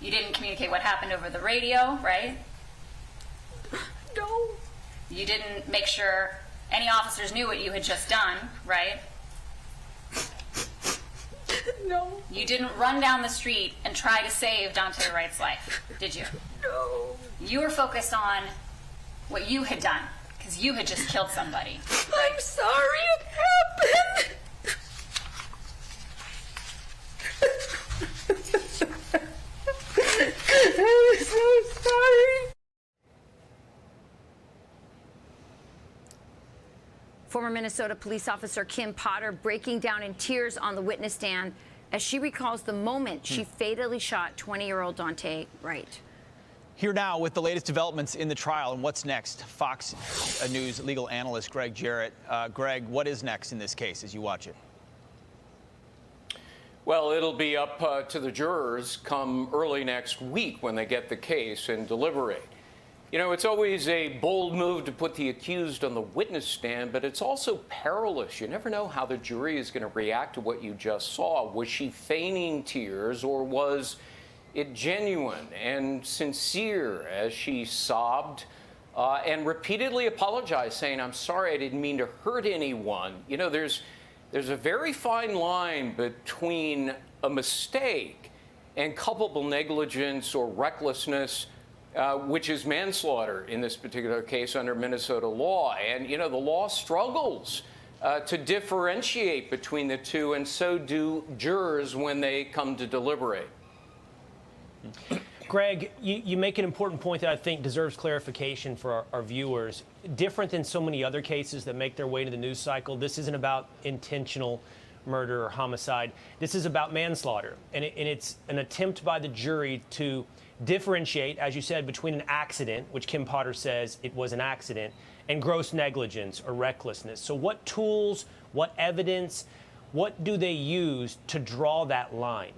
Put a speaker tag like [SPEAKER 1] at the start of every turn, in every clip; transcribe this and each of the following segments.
[SPEAKER 1] You didn't communicate what happened over the radio, right?
[SPEAKER 2] No.
[SPEAKER 1] You didn't make sure any officers knew what you had just done, right?
[SPEAKER 2] No.
[SPEAKER 1] You didn't run down the street and try to save Dante Wright's life, did you?
[SPEAKER 2] No.
[SPEAKER 1] You were focused on what you had done, because you had just killed somebody. Right?
[SPEAKER 2] I'm sorry it happened. I'm so sorry.
[SPEAKER 3] Former Minnesota police officer Kim Potter breaking down in tears on the witness stand as she recalls the moment she fatally shot 20-year-old Dante Wright.
[SPEAKER 4] Here now with the latest developments in the trial and what's next, Fox News legal analyst Gregg Jarrett. Greg, what is next in this case as you watch it?
[SPEAKER 5] Well, it'll be up to the jurors come early next week when they get the case and deliberate. You know, it's always a bold move to put the accused on the witness stand, but it's also perilous. You never know how the jury is going to react to what you just saw. Was she feigning tears, or was it genuine and sincere as she sobbed and repeatedly apologized, saying, "I'm sorry, I didn't mean to hurt anyone"? You know, there's a very fine line between a mistake and culpable negligence or recklessness, which is manslaughter in this particular case under Minnesota law. And, you know, the law struggles to differentiate between the two, and so do jurors when they come to deliberate.
[SPEAKER 6] Greg, you make an important point that I think deserves clarification for our viewers. Different than so many other cases that make their way to the news cycle, this isn't about intentional murder or homicide. This is about manslaughter, and it's an attempt by the jury to differentiate, as you said, between an accident, which Kim Potter says it was an accident, and gross negligence or recklessness. So what tools, what evidence, what do they use to draw that line?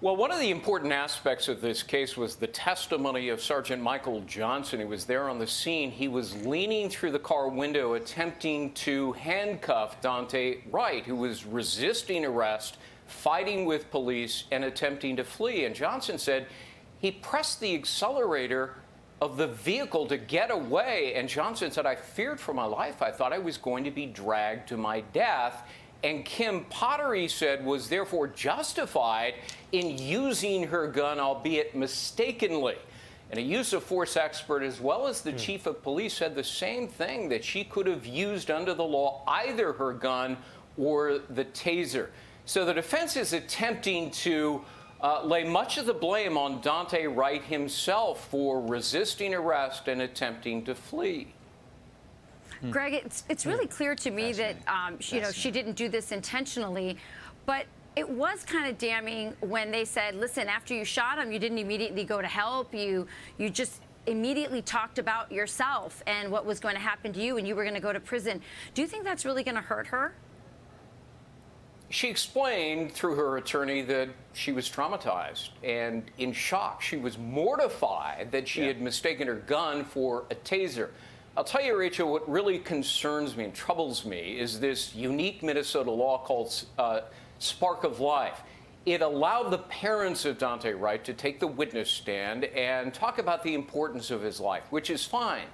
[SPEAKER 5] Well, one of the important aspects of this case was the testimony of Sergeant Michael Johnson, who was there on the scene. He was leaning through the car window attempting to handcuff Dante Wright, who was resisting arrest, fighting with police, and attempting to flee. And Johnson said he pressed the accelerator of the vehicle to get away. And Johnson said, "I feared for my life. I thought I was going to be dragged to my death." And Kim Potter, he said, was therefore justified in using her gun, albeit mistakenly. And a use of force expert, as well as the chief of police, said the same thing, that she could have used under the law either her gun or the taser. So the defense is attempting to lay much of the blame on Dante Wright himself for resisting arrest and attempting to flee.
[SPEAKER 3] Greg, it's really clear to me that she didn't do this intentionally, but it was kind of damning when they said, listen, after you shot him, you didn't immediately go to help. You just immediately talked about yourself and what was going to happen to you, and you were going to go to prison. Do you think that's really going to hurt her?
[SPEAKER 5] She explained through her attorney that she was traumatized and in shock. She was mortified that she had mistaken her gun for a taser. I'll tell you, Rachel, what really concerns me and troubles me is this unique Minnesota law called Spark of Life. It allowed the parents of Dante Wright to take the witness stand and talk about the importance of his life, which is fine.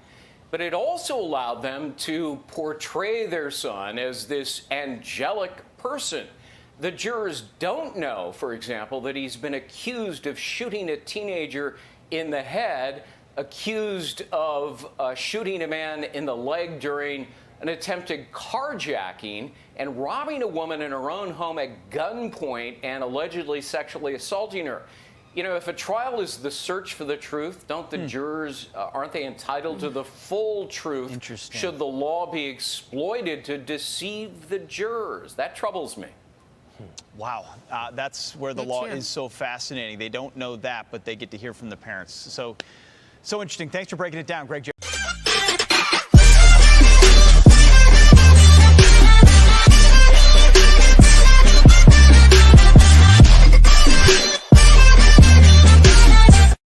[SPEAKER 5] But it also allowed them to portray their son as this angelic person. The jurors don't know, for example, that he's been accused of shooting a teenager in the head, accused of shooting a man in the leg during an attempted carjacking, and robbing a woman in her own home at gunpoint and allegedly sexually assaulting her. You know, if a trial is the search for the truth, don't the jurors, aren't they entitled to the full truth? Should the law be exploited to deceive the jurors? That troubles me.
[SPEAKER 4] Wow, that's where the law is so fascinating. They don't know that, but they get to hear from the parents. So interesting. Thanks for breaking it down, Gregg Jarrett.